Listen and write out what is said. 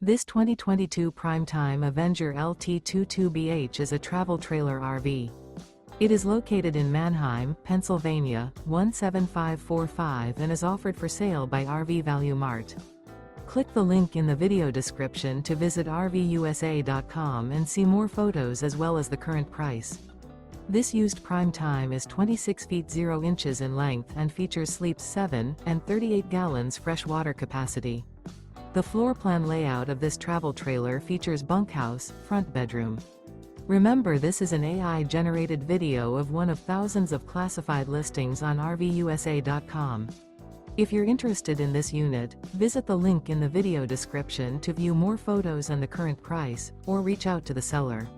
This 2022 Prime Time Avenger LT 22BH is a travel trailer RV. It is located in Manheim, Pennsylvania, 17545 and is offered for sale by RV Value Mart. Click the link in the video description to visit RVUSA.com and see more photos as well as the current price. This used Prime Time is 26 feet 0 inches in length and features sleeps 7 and 38 gallons fresh water capacity. The floor plan layout of this travel trailer features bunkhouse, front bedroom. Remember, this is an AI-generated video of one of thousands of classified listings on RVUSA.com. If you're interested in this unit, visit the link in the video description to view more photos and the current price, or reach out to the seller.